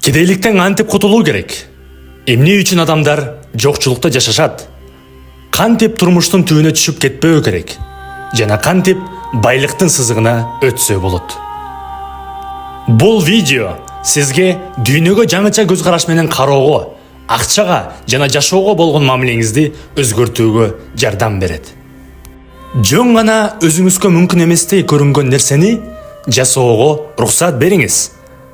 Кедейликтен кантип кутулуу керек? Эмне үчүн адамдар жокчулукта жашашат? Кантип турмуштун түбүнө түшүп кетпөө керек? Жана кантип байлыктын сызыгына өтсө болот? Бул видео сизге дүйнөгө жаңыча көз караш менен кароого, акчага жана жашоого болгон мамилеңизди өзгөртүүгө жардам берет. Жөн гана өзүңүзгө мүмкүн эместей көрүнгөн нерсени жасоого уруксат бериңиз.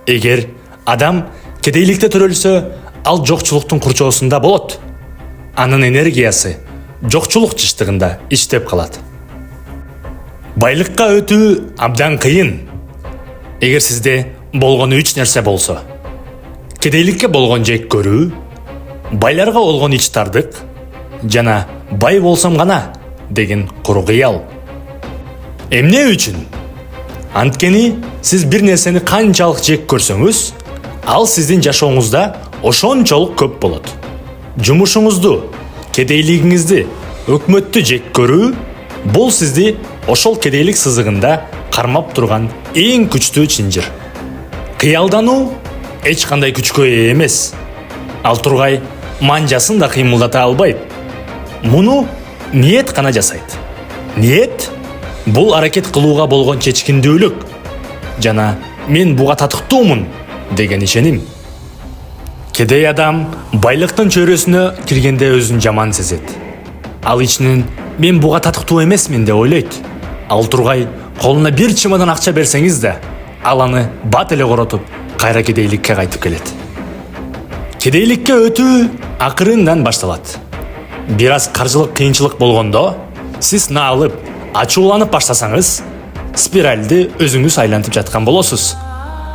Эгер адам кедейликте төрөлсө, ал жокчулуктун курчоосунда болот. Анын энергиясы жокчулук жыштыгында иштеп калат. Байлыкка өтүү абдан кыйын. Эгер сизде болгону 3 нерсе болсо: кедейликке болгон жек көрүү, байларга болгон ичтардык жана бай болсом гана деген куру кыял. Эмне үчүн? Анткени сиз бир нерсени канчалык жек көрсөңүз, ал сиздин жашооңузда ошончолук көп болот. Жумушуңузду, кедейлигиңизди, өкмөттү жек көрүү бул сизди ошол кедейлик сызыгында кармап турган эң күчтүү чынжыр. Кыялдануу эч кандай күчкө ээ эмес. Ал тургай манжасын да кыймылдата албайт. Муну ниет гана жасайт. Ниет бул аракет кылууга болгон чечкиндүүлүк жана мен буга татыктуумун деген ишеним. Кедей адам байлыктын чөйрөсүнө киргенде өзүн жаман сезет. Ал ичинен мен буга татыктуу эмесмин деп ойлойт. Ал тургай колуна бир чемодан акча берсеңиз да, ал аны бат эле коротуп, кайра кедейликке кайтып келет. Кедейликке өтүү акырындан башталат. Бир аз каржылык кыйынчылык болгондо, сиз наалып, ачууланып баштасаңыз, спиральди өзүңүз айлантып жаткан болосуз.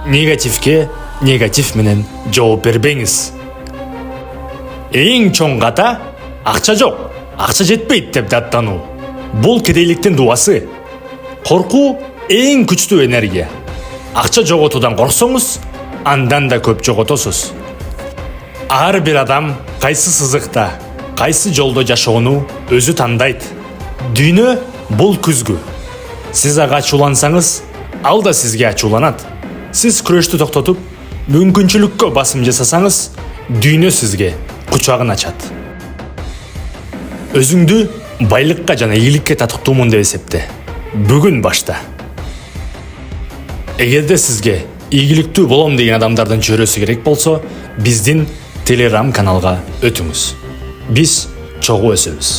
Негативке негатив менен жооп бербеңиз. Эң чоң ката акча жок, акча жетпейт деп даттануу. Бул кедейликтин дубасы. Коркуу эң күчтүү энергия. Акча жоготуудан корксоңуз, андан да көп жоготосуз. Ар бир адам кайсы сызыкта, кайсы жолдо жашоону өзү тандайт. Дүйнө бул күзгү. Сиз ага ачуулансаңыз, ал да сизге ачууланат. Сиз күрөштү токтотуп, мүмкүнчүлүккө басым жасасаңыз, дүйнө сизге кучагын ачат. Өзүңдү байлыкка жана ийгиликке татыктуумун деп эсепте. Бүгүн башта. Эгерде сизге ийгиликтүү болом деген адамдардын чөйрөсү керек болсо, биздин Telegram каналга өтүңүз. Биз чогуу өсөбүз.